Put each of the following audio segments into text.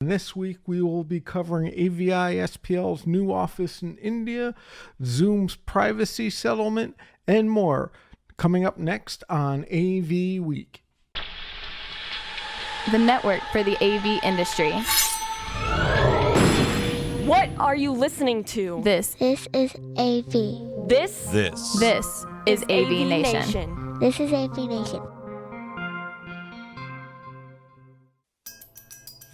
And this week we will be covering AVI-SPL's new office in India, Zoom's privacy settlement, and more. Coming up next on AV Week. The network for the AV industry. What are you listening to? This is AV. This is AVNation. This is AVNation.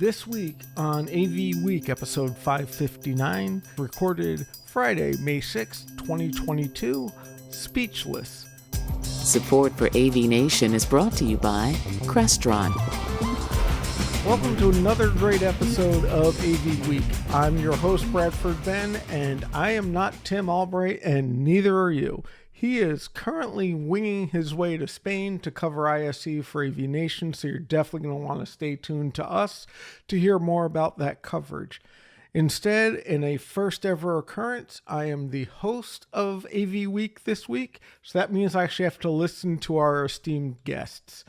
This week on AV Week, episode 559, recorded Friday, May 6, 2022, Speechless. Support for AVNation is brought to you by Crestron. Welcome to another great episode of AV Week. I'm your host, Bradford Ben, and I am not Tim Albright, and neither are you. He is currently winging his way to Spain to cover ISE for AVNation, so you're definitely going to want to stay tuned to us to hear more about that coverage. Instead, in a first ever occurrence, I am the host of AV Week this week, so that means I actually have to listen to our esteemed guests.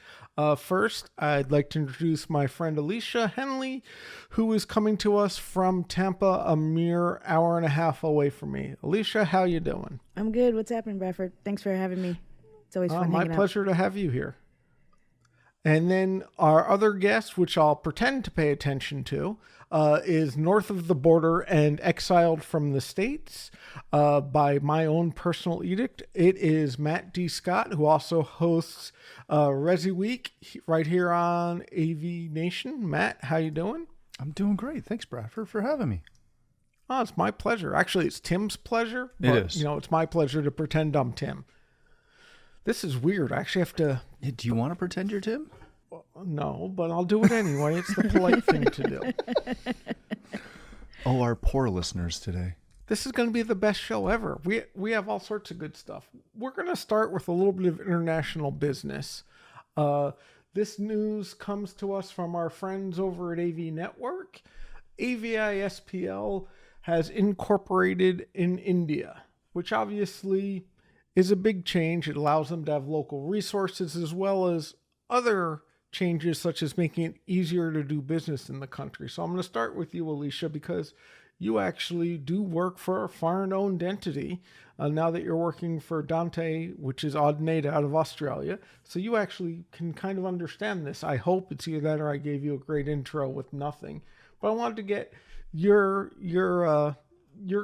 First, I'd like to introduce my friend Alicia Henley, who is coming to us from Tampa, a mere hour and a half away from me. Alicia, how you doing? I'm good. What's happening, Bradford? Thanks for having me. It's always fun hanging out. My pleasure to have you here. And then our other guest, which I'll pretend to pay attention to, is north of the border and exiled from the States by my own personal edict. It is Matt D. Scott, who also hosts Rosie Week right here on AVNation. Matt, how you doing? I'm doing great. Thanks, Bradford, for having me. Oh, it's my pleasure. Actually, it's Tim's pleasure. But, it is. You know, it's my pleasure to pretend I'm Tim. This is weird. I actually have to... Do you want to pretend you're Tim? No, but I'll do it anyway. It's the polite thing to do. Oh, our poor listeners today. This is going to be the best show ever. We have all sorts of good stuff. We're going to start with a little bit of international business. This news comes to us from our friends over at AV Network. AVI-SPL has incorporated in India, which obviously is a big change. It allows them to have local resources as well as other changes such as making it easier to do business in the country. So I'm going to start with you, Alicia, because you actually do work for a foreign-owned entity now that you're working for Dante, which is Audinate out of Australia. So you actually can kind of understand this. I hope it's either that or I gave you a great intro with nothing. But I wanted to get your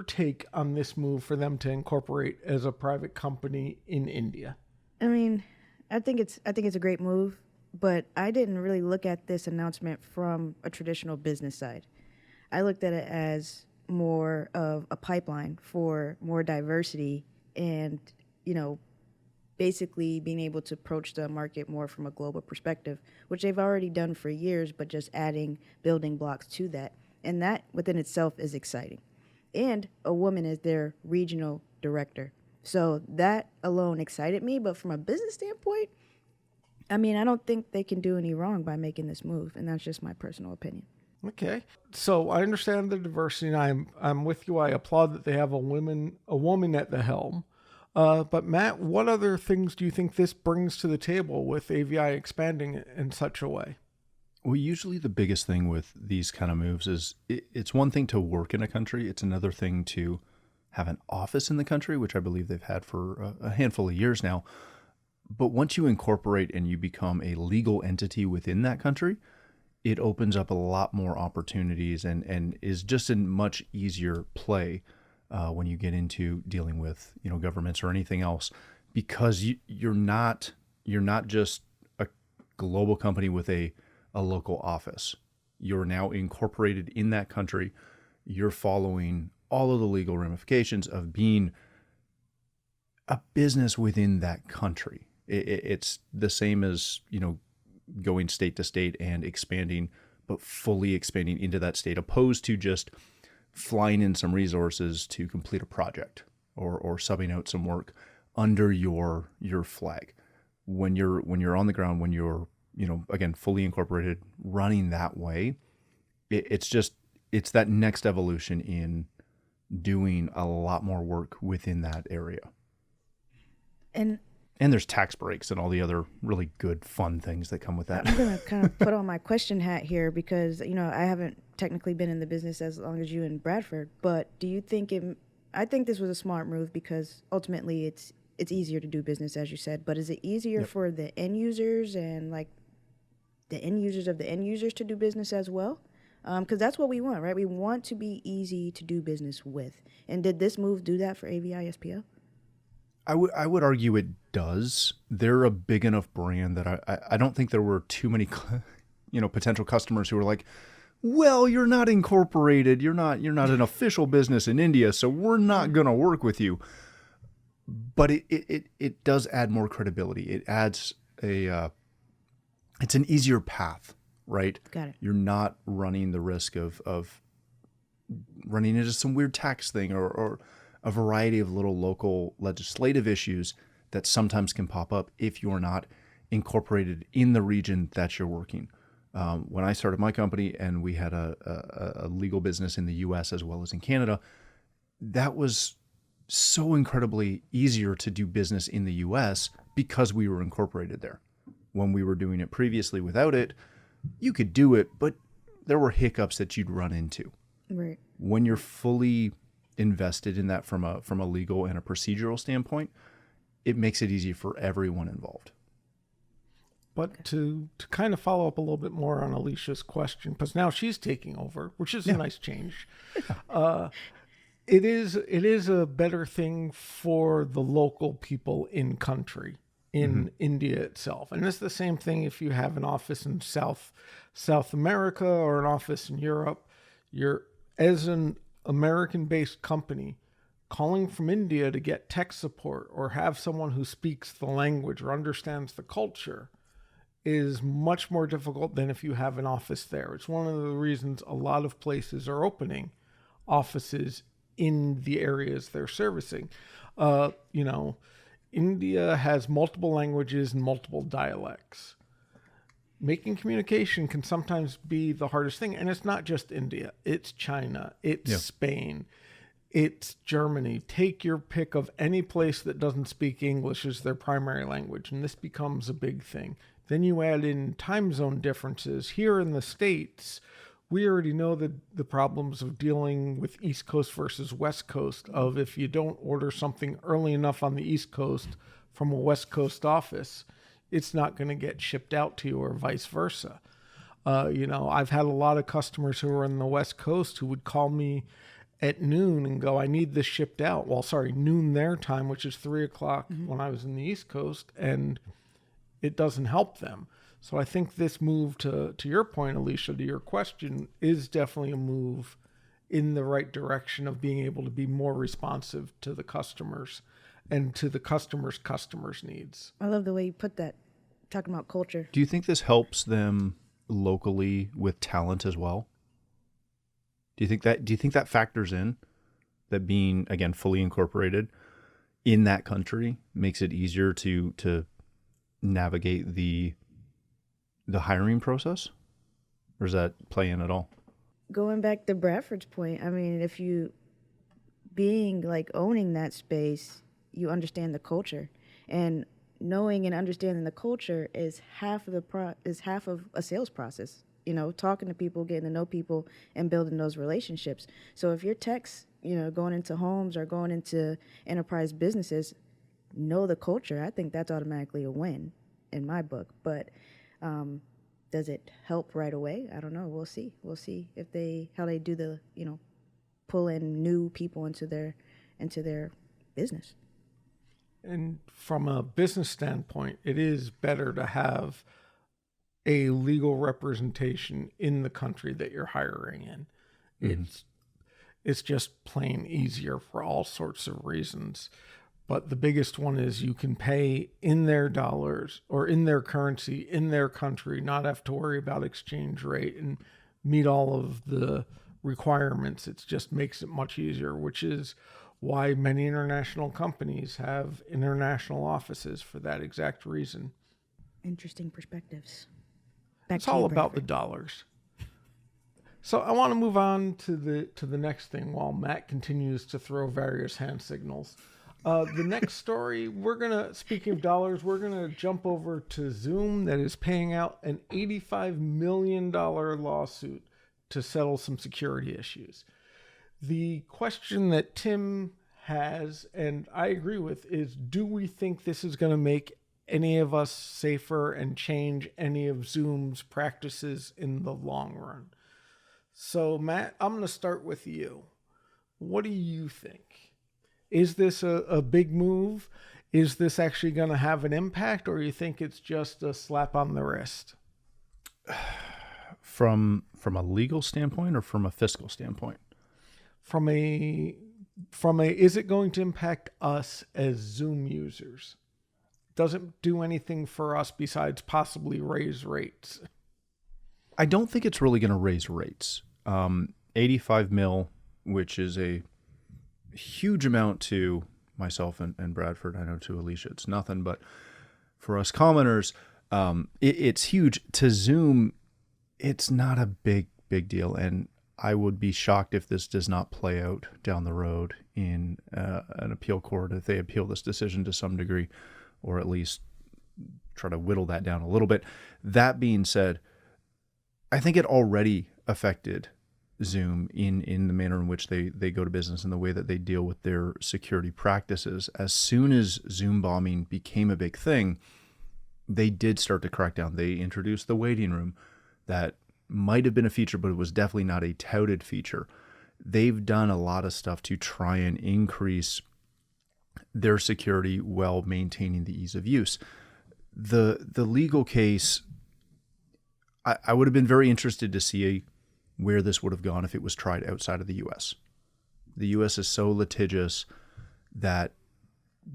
take on this move for them to incorporate as a private company in India. I mean, I think it's a great move, but I didn't really look at this announcement from a traditional business side. I looked at it as more of a pipeline for more diversity and, you know, basically being able to approach the market more from a global perspective, which they've already done for years, but just adding building blocks to that. And that within itself is exciting. And a woman is their regional director. So that alone excited me. But from a business standpoint, I mean, I don't think they can do any wrong by making this move. And that's just my personal opinion. Okay. So I understand the diversity, and I'm with you. I applaud that they have a woman at the helm. But Matt, what other things do you think this brings to the table with AVI expanding in such a way? Well, usually the biggest thing with these kind of moves is it's one thing to work in a country. It's another thing to have an office in the country, which I believe they've had for a handful of years now. But once you incorporate and you become a legal entity within that country, it opens up a lot more opportunities and is just a much easier play when you get into dealing with, you know, governments or anything else, because you're not just a global company with a local office. You're now incorporated in that country. You're following all of the legal ramifications of being a business within that country. It's the same as, you know, going state to state and expanding, but fully expanding into that state, opposed to just flying in some resources to complete a project or subbing out some work under your flag. When you're on the ground, when you're, you know, again, fully incorporated, running that way, it's that next evolution in doing a lot more work within that area. And And there's tax breaks and all the other really good, fun things that come with that. I'm going to kind of put on my question hat here because, I haven't technically been in the business as long as you in Bradford, but do you think I think this was a smart move because ultimately it's easier to do business, as you said, but is it easier for the end users and like the end users of the end users to do business as well? Because that's what we want, right? We want to be easy to do business with. And did this move do that for AVI-SPL? I would argue it does. They're a big enough brand that I don't think there were too many, potential customers who were like, well, you're not incorporated. You're not an official business in India, so we're not going to work with you. But it does add more credibility. It adds it's an easier path, right? Got it. You're not running the risk of running into some weird tax thing or a variety of little local legislative issues that sometimes can pop up if you're not incorporated in the region that you're working. When I started my company and we had a legal business in the U.S. as well as in Canada, that was so incredibly easier to do business in the U.S. because we were incorporated there. When we were doing it previously without it, you could do it, but there were hiccups that you'd run into. Right. When you're fully invested in that from a legal and a procedural standpoint, it makes it easy for everyone involved. But to kind of follow up a little bit more on Alicia's question, because now she's taking over, which is a nice change. It is a better thing for the local people in country, in India itself. And it's the same thing if you have an office in South America or an office in Europe. You're, as an American-based company, calling from India to get tech support or have someone who speaks the language or understands the culture is much more difficult than if you have an office there. It's one of the reasons a lot of places are opening offices in the areas they're servicing. India has multiple languages and multiple dialects. Making communication can sometimes be the hardest thing. And it's not just India. It's China. It's Spain. It's Germany. Take your pick of any place that doesn't speak English as their primary language. And this becomes a big thing. Then you add in time zone differences. Here in the States, we already know the problems of dealing with East Coast versus West Coast, of if you don't order something early enough on the East Coast from a West Coast office, it's not going to get shipped out to you, or vice versa. I've had a lot of customers who are in the West Coast who would call me at noon and go, I need this shipped out. Well, sorry, noon their time, which is 3:00 when I was in the East Coast, and it doesn't help them. So I think this move, to your point, Alicia, to your question, is definitely a move in the right direction of being able to be more responsive to the customers and to the customers' needs. I love the way you put that, talking about culture. Do you think this helps them locally with talent as well? Do you think that factors in, that being, again, fully incorporated in that country makes it easier to navigate the hiring process? Or does that play in at all? Going back to Bradford's point, I mean, if you owning that space, you understand the culture, and knowing and understanding the culture is half of a sales process. Talking to people, getting to know people, and building those relationships. So if your techs, going into homes or going into enterprise businesses, know the culture, I think that's automatically a win in my book. But does it help right away? I don't know. We'll see. We'll see how they do the pull in new people into their business. And from a business standpoint, it is better to have a legal representation in the country that you're hiring in. Mm-hmm. It's just plain easier for all sorts of reasons. But the biggest one is you can pay in their dollars or in their currency, in their country, not have to worry about exchange rate and meet all of the requirements. It just makes it much easier, which is why many international companies have international offices for that exact reason. Interesting perspectives. It's all about the dollars. So I want to move on to the next thing while Matt continues to throw various hand signals. The next story, speaking of dollars, we're going to jump over to Zoom that is paying out an $85 million lawsuit to settle some security issues. The question that Tim has, and I agree with, is do we think this is going to make any of us safer and change any of Zoom's practices in the long run? So, Matt, I'm going to start with you. What do you think? Is this a big move? Is this actually going to have an impact, or you think it's just a slap on the wrist? From a legal standpoint or from a fiscal standpoint? From a is it going to impact us as Zoom users? Doesn't do anything for us besides possibly raise rates. I don't think it's really going to raise rates. 85 mil, which is a huge amount to myself and Bradford. I know to Alicia it's nothing, but for us commoners, it's huge. To Zoom, it's not a big deal. And I would be shocked if this does not play out down the road in an appeal court, if they appeal this decision to some degree, or at least try to whittle that down a little bit. That being said, I think it already affected Zoom in the manner in which they go to business and the way that they deal with their security practices. As soon as Zoom bombing became a big thing, they did start to crack down. They introduced the waiting room. That might have been a feature, but it was definitely not a touted feature. They've done a lot of stuff to try and increase their security while maintaining the ease of use. The legal case, I would have been very interested to see where this would have gone if it was tried outside of the U.S. The U.S. is so litigious that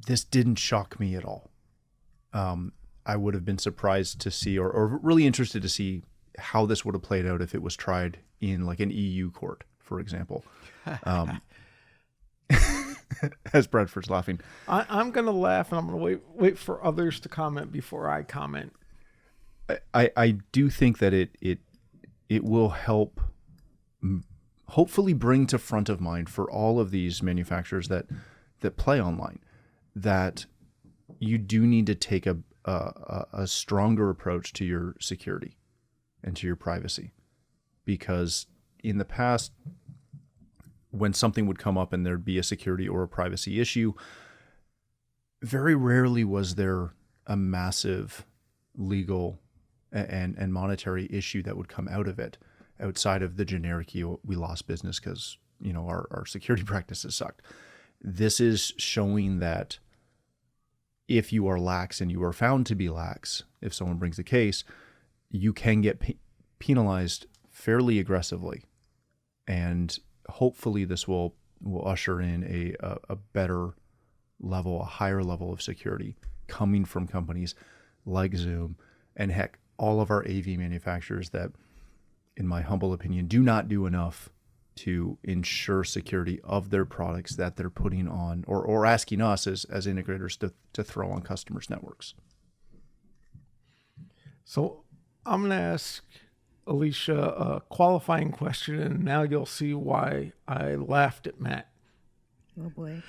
this didn't shock me at all. I would have been surprised to see, or really interested to see how this would have played out if it was tried in like an EU court, for example. As Bradford's laughing. I'm going to laugh, and I'm going to wait for others to comment before I comment. I do think that it will help hopefully bring to front of mind for all of these manufacturers that play online that you do need to take a stronger approach to your security and to your privacy. Because in the past, when something would come up and there'd be a security or a privacy issue, very rarely was there a massive legal and monetary issue that would come out of it outside of the generic, we lost business because, our security practices sucked. This is showing that if you are lax and you are found to be lax, if someone brings a case, you can get penalized fairly aggressively. And hopefully this will usher in a better level, a higher level of security coming from companies like Zoom and heck, all of our AV manufacturers that, in my humble opinion, do not do enough to ensure security of their products that they're putting on or asking us as integrators to throw on customers' networks. So I'm going to ask Alicia a qualifying question, and now you'll see why I laughed at Matt. Oh boy,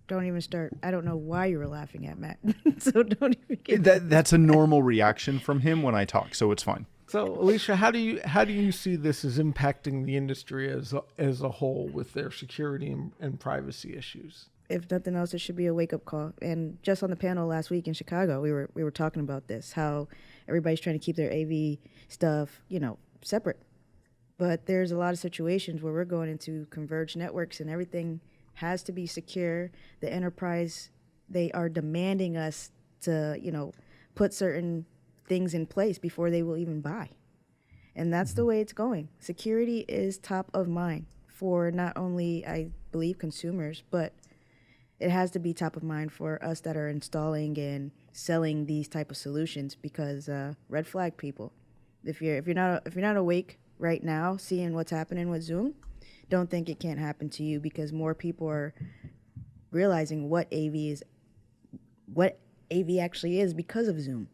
don't even start. I don't know why you were laughing at Matt. So don't even get That's a normal reaction from him when I talk, so it's fine. So Alicia, how do you see this as impacting the industry as a whole with their security and privacy issues? If nothing else, it should be a wake-up call. And just on the panel last week in Chicago, we were talking about this, how everybody's trying to keep their AV stuff, separate. But there's a lot of situations where we're going into converged networks and everything has to be secure. The enterprise, they are demanding us to, put certain things in place before they will even buy. And that's the way it's going. Security is top of mind for not only, I believe, consumers, but it has to be top of mind for us that are installing and selling these type of solutions because red flag people. If you're not awake right now, seeing what's happening with Zoom, don't think it can't happen to you because more people are realizing what AV actually is because of Zoom.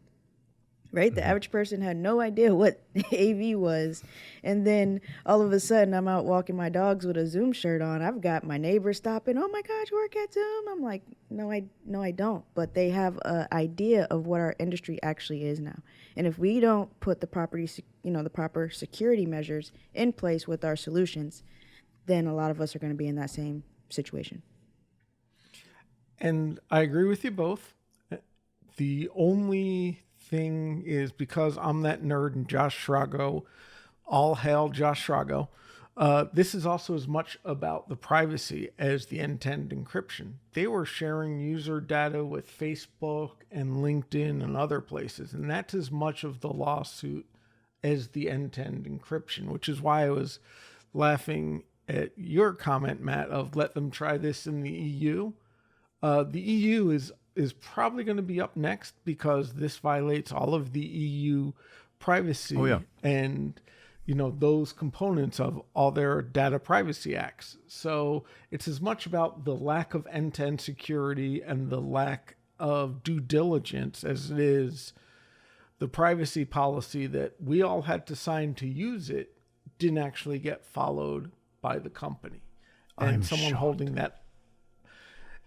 right? The average person had no idea what AV was. And then all of a sudden, I'm out walking my dogs with a Zoom shirt on. I've got my neighbor stopping, oh my God, you work at Zoom? I'm like, no, I don't. But they have an idea of what our industry actually is now. And if we don't put the proper security measures in place with our solutions, then a lot of us are going to be in that same situation. And I agree with you both. The only thing is, because I'm that nerd and Josh Schrago, all hail Josh Schrago, this is also as much about the privacy as the end-to-end encryption. They were sharing user data with Facebook and LinkedIn and other places, and that's as much of the lawsuit as the end-to-end encryption, which is why I was laughing at your comment, Matt, of let them try this in the EU. The EU is probably going to be up next because this violates all of the EU privacy and those components of all their data privacy acts. So it's as much about the lack of end-to-end security and the lack of due diligence as it is the privacy policy that we all had to sign to use it didn't actually get followed by the company. And I'm someone shocked. holding that.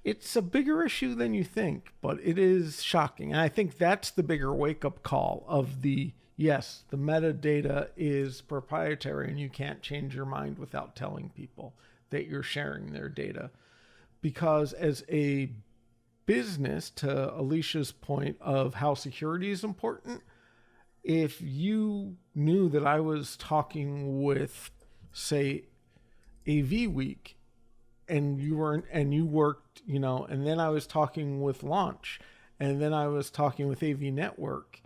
It's a bigger issue than you think, but it is shocking. And I think that's the bigger wake-up call of yes, the metadata is proprietary and you can't change your mind without telling people that you're sharing their data. Because as a business, to Alicia's point of how security is important, if you knew that I was talking with, say, AVWeek, and you worked, and then I was talking with Launch, and then I was talking with AV Network,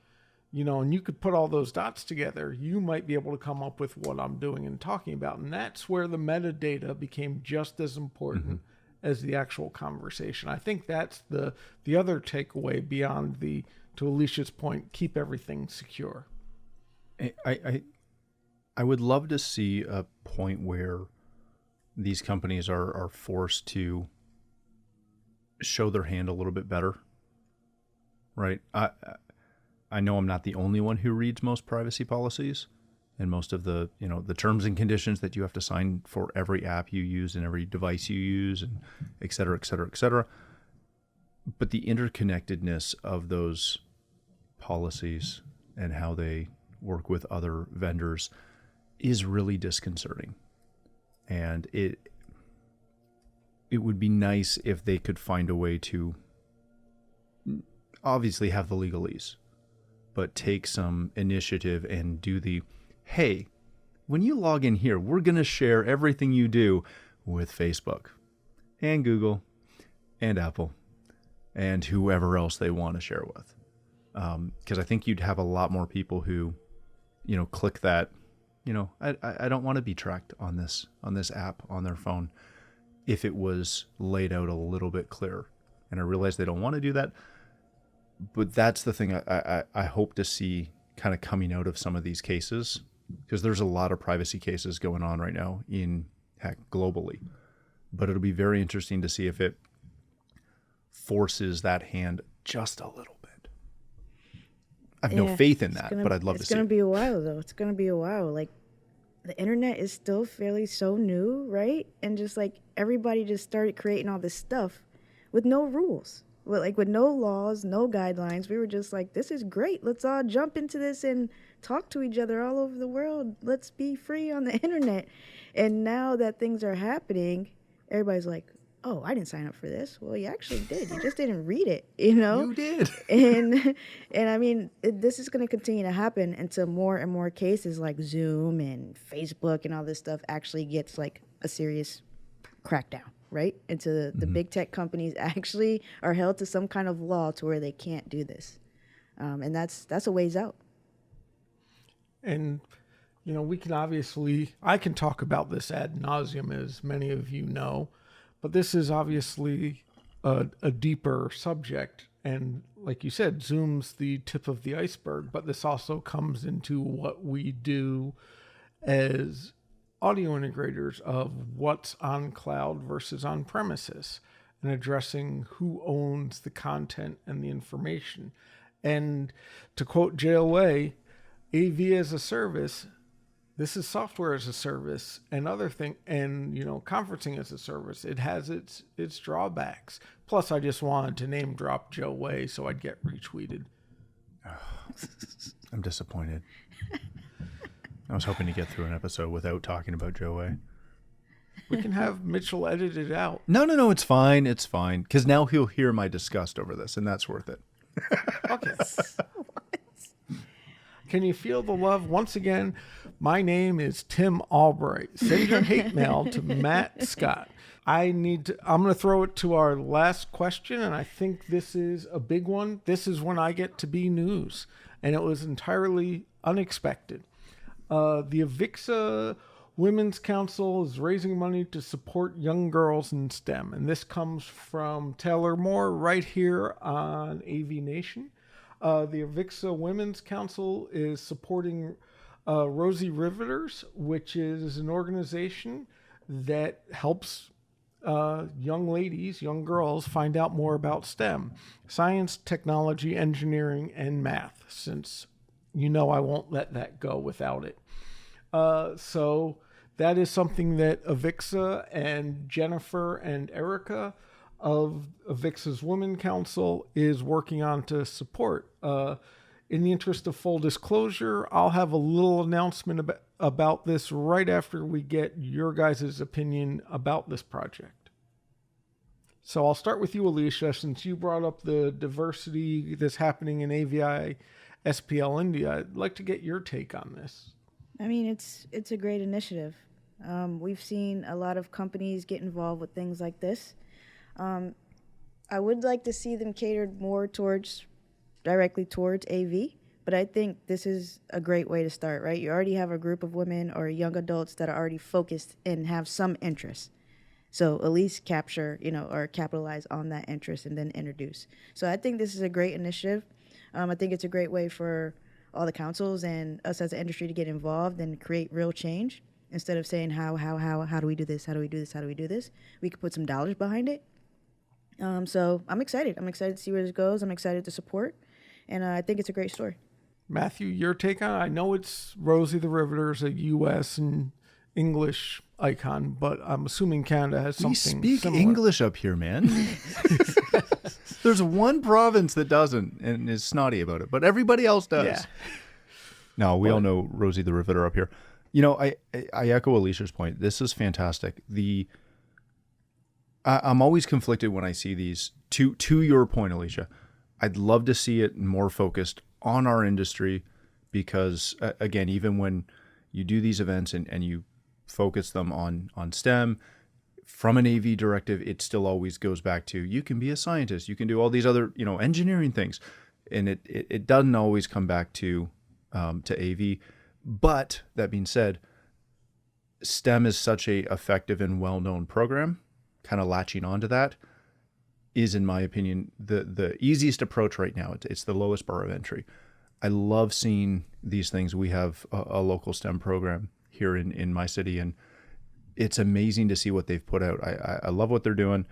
and you could put all those dots together, you might be able to come up with what I'm doing and talking about. And that's where the metadata became just as important as the actual conversation. I think that's the other takeaway beyond to Alicia's point, keep everything secure. I would love to see a point where these companies are forced to show their hand a little bit better, right? I know I'm not the only one who reads most privacy policies and most of the terms and conditions that you have to sign for every app you use and every device you use, and et cetera, et cetera, et cetera. But the interconnectedness of those policies and how they work with other vendors is really disconcerting. And it would be nice if they could find a way to obviously have the legalese, but take some initiative and do hey, when you log in here, we're going to share everything you do with Facebook and Google and Apple and whoever else they want to share with. Because I think you'd have a lot more people who, click that, I don't want to be tracked on this app on their phone if it was laid out a little bit clearer. And I realize they don't want to do that, but that's the thing I hope to see kind of coming out of some of these cases, because there's a lot of privacy cases going on right now globally. But it'll be very interesting to see if it forces that hand just a little bit. I have no faith in that, but I'd love to see. It's going to be a while, though. It's going to be a while. Like, the internet is still so new, right? And just like everybody just started creating all this stuff with no rules, with no laws, no guidelines. We were just like, this is great. Let's all jump into this and talk to each other all over the world. Let's be free on the internet. And now that things are happening, everybody's like, oh, I didn't sign up for this. Well, you actually did. You just didn't read it, You did. And I mean, this is going to continue to happen until more and more cases like Zoom and Facebook and all this stuff actually gets like a serious crackdown, right? Until the big tech companies actually are held to some kind of law to where they can't do this. And that's a ways out. And, we can I can talk about this ad nauseum, as many of you know, but this is obviously a deeper subject. And like you said, Zoom's the tip of the iceberg, but this also comes into what we do as audio integrators of what's on cloud versus on premises, and addressing who owns the content and the information. And to quote JOA, AV as a service, this is software as a service and other thing, and conferencing as a service. It has its drawbacks. Plus, I just wanted to name drop JOA so I'd get retweeted. I'm disappointed. I was hoping to get through an episode without talking about JOA. We can have Mitchell edit it out. No, it's fine. It's fine. Because now he'll hear my disgust over this, and that's worth it. Okay. Can you feel the love? Once again, my name is Tim Albright. Send your hate mail to Matt Scott. I'm going to throw it to our last question, and I think this is a big one. This is when I get to be news, and it was entirely unexpected. The AVIXA Women's Council is raising money to support young girls in STEM, and this comes from Taylor Moore right here on AVNation. The AVIXA Women's Council is supporting Rosie Riveters, which is an organization that helps young ladies, young girls, find out more about STEM, science, technology, engineering, and math, since I won't let that go without it. So that is something that AVIXA and Jennifer and Erica of AVIXA's Women Council is working on to support. In the interest of full disclosure, I'll have a little announcement about this right after we get your guys' opinion about this project. So I'll start with you, Alicia, since you brought up the diversity that's happening in AVI-SPL India. I'd like to get your take on this. I mean, it's a great initiative. We've seen a lot of companies get involved with things like this. I would like to see them catered more directly towards AV, but I think this is a great way to start, right? You already have a group of women or young adults that are already focused and have some interest. So at least capture, or capitalize on that interest and then introduce. So I think this is a great initiative. I think it's a great way for all the councils and us as an industry to get involved and create real change. Instead of saying how do we do this, how do we do this, how do we do this, we could put some dollars behind it. So I'm excited. I'm excited to see where this goes. I'm excited to support, and I think it's a great story. Matthew, your take on it? I know it's Rosie the Riveters, a U.S. and English icon, but I'm assuming Canada has something We speak similar. English up here, man. There's one province that doesn't and is snotty about it, but everybody else does. Yeah. No, we all know Rosie the Riveter up here. I echo Alicia's point. This is fantastic. I'm always conflicted when I see these. To your point, Alicia, I'd love to see it more focused on our industry because, again, even when you do these events and you focus them on STEM, from an AV directive, it still always goes back to you can be a scientist, you can do all these other engineering things, and it doesn't always come back to AV. But that being said, STEM is such a effective and well-known program. Kind of latching onto that is, in my opinion, the easiest approach right now. It's the lowest bar of entry. I love seeing these things. We have a local STEM program here in my city, and it's amazing to see what they've put out. I love what they're doing,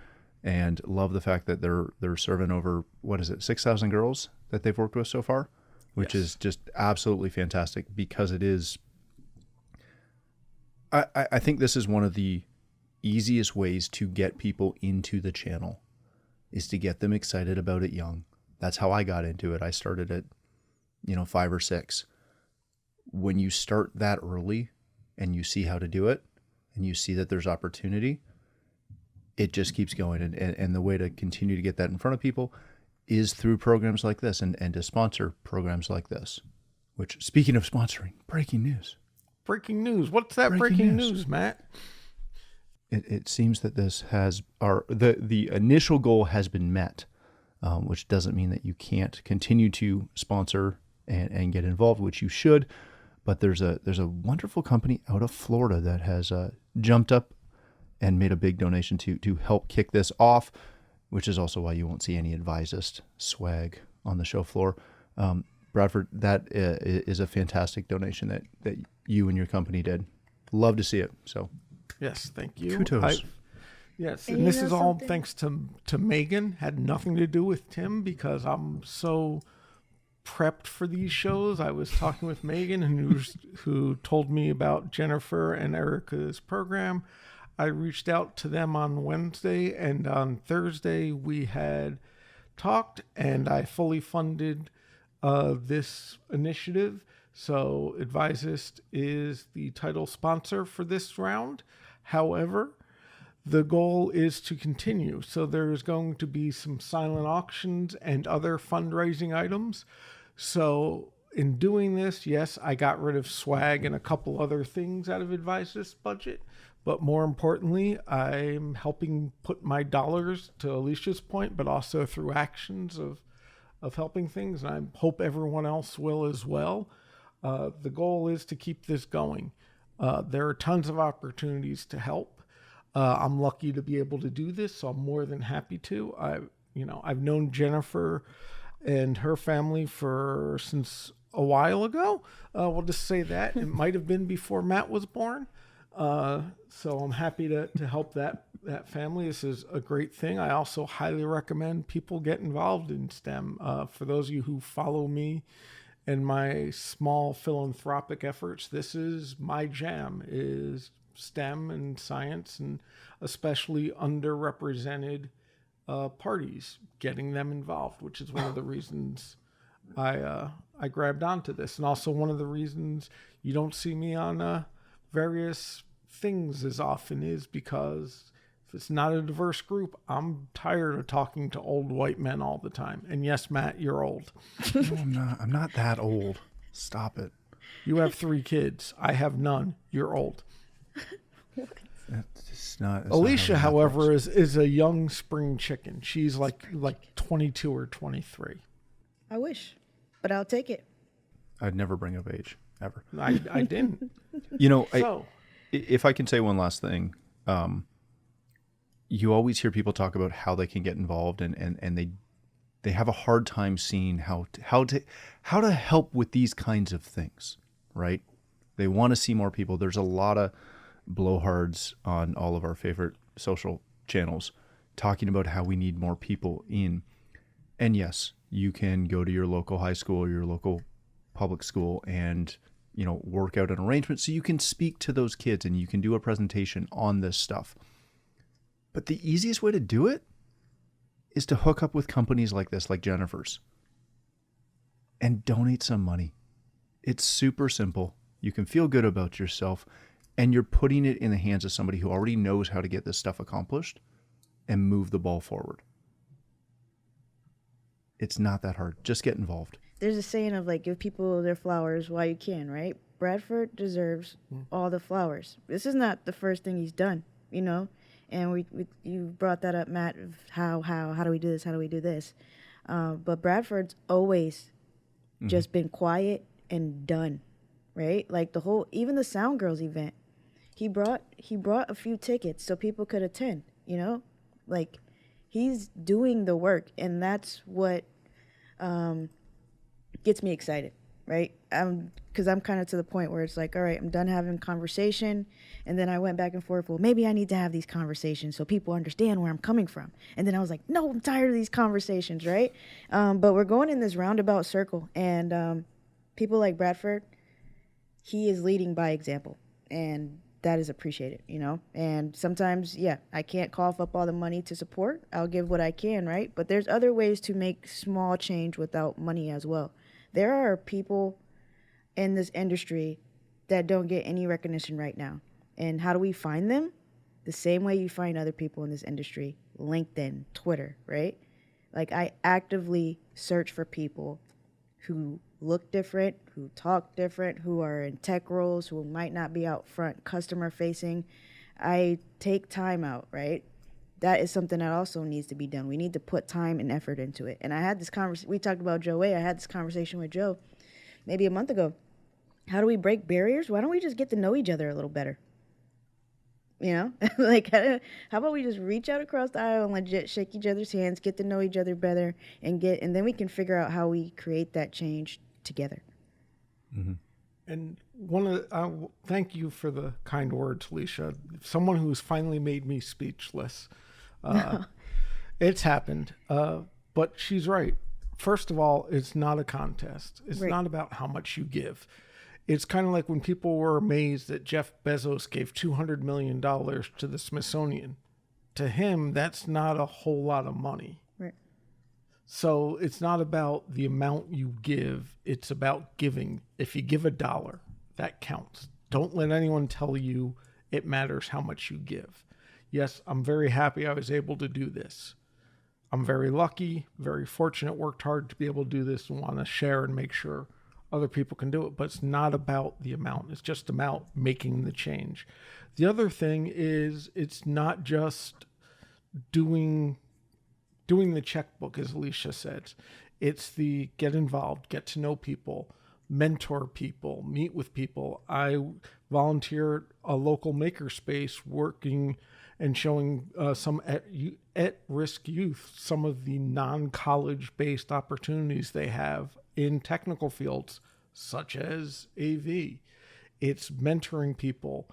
and love the fact that they're serving over 6,000 girls that they've worked with so far, which is just absolutely fantastic because it is. I think this is one of the easiest ways to get people into the channel is to get them excited about it young. That's how I got into it. I started at 5 or 6. When you start that early and you see how to do it and you see that there's opportunity, it just keeps going. And the way to continue to get that in front of people is through programs like this and to sponsor programs like this, which, speaking of sponsoring, breaking news. Breaking news. What's that breaking news, Matt? It seems that this has the initial goal has been met, which doesn't mean that you can't continue to sponsor and get involved, which you should. But there's a wonderful company out of Florida that has jumped up and made a big donation to help kick this off, which is also why you won't see any AVIXA swag on the show floor. Bradford, that is a fantastic donation that you and your company did. Love to see it. So. Yes, thank you. Kudos. Yes, and this is all thanks to Megan. Had nothing to do with Tim because I'm so prepped for these shows. I was talking with Megan, who told me about Jennifer and Erica's program. I reached out to them on Wednesday, and on Thursday we had talked, and I fully funded this initiative. So Advisist is the title sponsor for this round. However, the goal is to continue. So there's going to be some silent auctions and other fundraising items. So in doing this, yes, I got rid of swag and a couple other things out of Advisist budget. But more importantly, I'm helping put my dollars, to Alicia's point, but also through actions of helping things. And I hope everyone else will as well. The goal is to keep this going. There are tons of opportunities to help. I'm lucky to be able to do this, so I'm more than happy to. I've known Jennifer and her family since a while ago. We'll just say that. It might have been before Matt was born. So I'm happy to help that family. This is a great thing. I also highly recommend people get involved in STEM. For those of you who follow me and my small philanthropic efforts, this is my jam, is STEM and science, and especially underrepresented parties, getting them involved, which is one of the reasons I grabbed onto this. And also one of the reasons you don't see me on various things as often is because if it's not a diverse group, I'm tired of talking to old white men all the time. And yes, Matt, you're old. No, I'm not. I'm not that old. Stop it. You have 3 kids. I have none. You're old. It's not. Alicia, however, is a young spring chicken. She's like 22 or 23. I wish, but I'll take it. I'd never bring up age ever. I didn't. If I can say one last thing, you always hear people talk about how they can get involved, and they have a hard time seeing how to help with these kinds of things, right? They want to see more people. There's a lot of blowhards on all of our favorite social channels talking about how we need more people in. And yes, you can go to your local high school or your local public school and work out an arrangement so you can speak to those kids and you can do a presentation on this stuff. But the easiest way to do it is to hook up with companies like this, like Jennifer's, and donate some money. It's super simple. You can feel good about yourself, and you're putting it in the hands of somebody who already knows how to get this stuff accomplished and move the ball forward. It's not that hard. Just get involved. There's a saying of give people their flowers while you can, right? Bradford deserves all the flowers. This is not the first thing he's done, and you brought that up, Matt, of how do we do this? How do we do this? But Bradford's always just been quiet and done, right? Even the Sound Girls event, he brought a few tickets so people could attend, he's doing the work, and that's what gets me excited, right? Because I'm kind of to the point where it's all right, I'm done having conversation, and then I went back and forth, well, maybe I need to have these conversations so people understand where I'm coming from. And then I was like, no, I'm tired of these conversations, right? But we're going in this roundabout circle, and people like Bradford, he is leading by example, and that is appreciated, And sometimes, I can't cough up all the money to support. I'll give what I can, right? But there's other ways to make small change without money as well. There are people in this industry that don't get any recognition right now. And how do we find them? The same way you find other people in this industry, LinkedIn, Twitter, right? I actively search for people who look different, who talk different, who are in tech roles, who might not be out front customer facing. I take time out, right? That is something that also needs to be done. We need to put time and effort into it. And I had this conversation, we talked about Joe A. I had this conversation with Joe maybe a month ago. How do we break barriers? Why don't we just get to know each other a little better? How about we just reach out across the aisle and legit shake each other's hands, get to know each other better, and then we can figure out how we create that change together. Mm-hmm. And thank you for the kind words, Alicia. Someone who's finally made me speechless. It's happened. But she's right. first of all, it's not a contest. It's Right. not about how much you give. It's kind of like when people were amazed that Jeff Bezos gave $200 million to the Smithsonian. To him, that's not a whole lot of money. Right. So it's not about the amount you give. It's about giving. If you give $1, that counts. Don't let anyone tell you it matters how much you give. Yes, I'm very happy I was able to do this. I'm very lucky, very fortunate, worked hard to be able to do this and want to share and make sure other people can do it. But it's not about the amount. It's just about making the change. The other thing is it's not just doing the checkbook, as Alicia said. It's the get involved, get to know people, mentor people, meet with people. I volunteer at a local makerspace working and showing some at-risk youth some of the non-college based opportunities they have in technical fields such as AV. It's mentoring people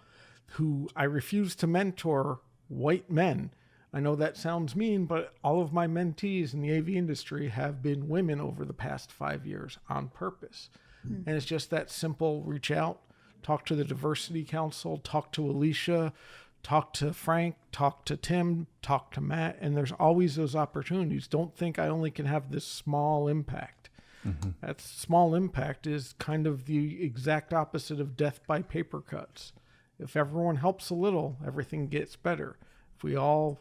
who I refuse to mentor white men. I know that sounds mean, but all of my mentees in the AV industry have been women over the past 5 years on purpose. And it's just that simple. Reach out, talk to the Diversity Council, talk to Alicia, talk to Frank, talk to Tim, talk to Matt, and there's always those opportunities. Don't think I only can have this small impact. Mm-hmm. That small impact is kind of the exact opposite of death by paper cuts. If everyone helps a little, everything gets better. If we all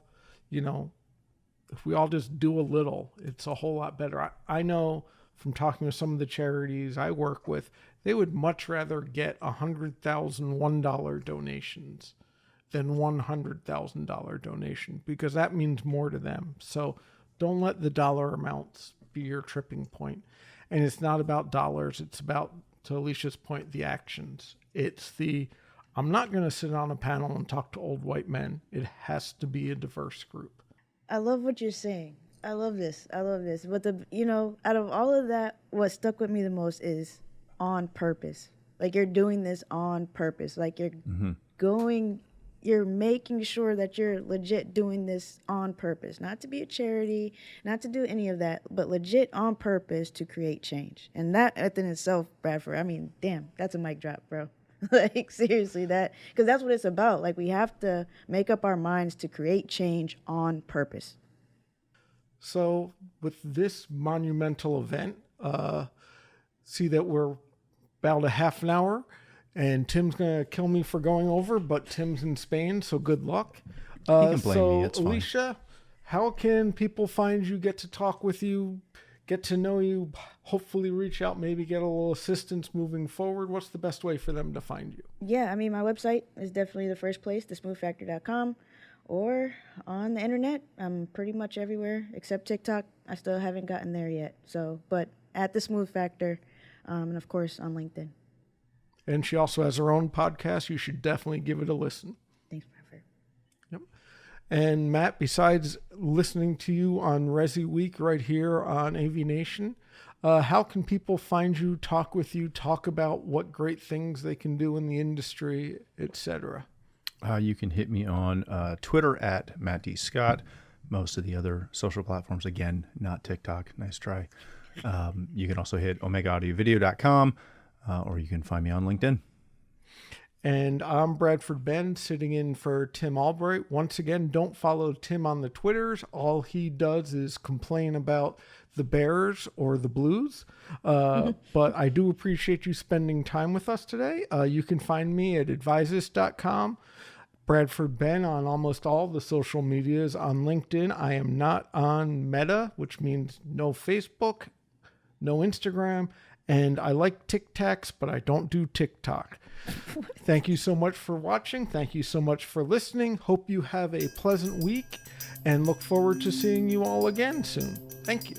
just do a little, it's a whole lot better. I know from talking with some of the charities I work with, they would much rather get $100,000 $1 donations than $100,000 donation, because that means more to them. So don't let the dollar amounts be your tripping point. And it's not about dollars. It's about, to Alicia's point, the actions. It's I'm not going to sit on a panel and talk to old white men. It has to be a diverse group. I love what you're saying. I love this. But out of all of that, what stuck with me the most is on purpose. Like, you're doing this on purpose. Like, you're you're making sure that you're legit doing this on purpose, not to be a charity, not to do any of that, but legit on purpose to create change. And that within itself, Bradford, I mean, damn, that's a mic drop, bro. Like, seriously, because that's what it's about. Like, we have to make up our minds to create change on purpose. So with this monumental event, see that we're about a half an hour, and Tim's going to kill me for going over, but Tim's in Spain, so good luck. You can blame me, it's fine. Alicia, how can people find you, get to talk with you, get to know you, hopefully reach out, maybe get a little assistance moving forward? What's the best way for them to find you? Yeah, I mean, my website is definitely the first place, thesmoothfactor.com, or on the internet. I'm pretty much everywhere except TikTok. I still haven't gotten there yet. So, but at The Smooth Factor, and of course on LinkedIn. And she also has her own podcast. You should definitely give it a listen. Thanks, Bradford. Yep. And Matt, besides listening to you on AVWeek right here on AVNation, how can people find you, talk with you, talk about what great things they can do in the industry, etc.? You can hit me on Twitter at Matt D. Scott. Most of the other social platforms, again, not TikTok. Nice try. You can also hit OmegaAudioVideo.com, or you can find me on LinkedIn. And I'm Bradford Ben, sitting in for Tim Albright. Once again, don't follow Tim on the Twitters. All he does is complain about the Bears or the Blues. But I do appreciate you spending time with us today. You can find me at advises.com. Bradford Ben on almost all the social medias. On LinkedIn, I am not on Meta, which means no Facebook, no Instagram, and I like Tic Tacs, but I don't do TikTok. Thank you so much for watching. Thank you so much for listening. Hope you have a pleasant week and look forward to seeing you all again soon. Thank you.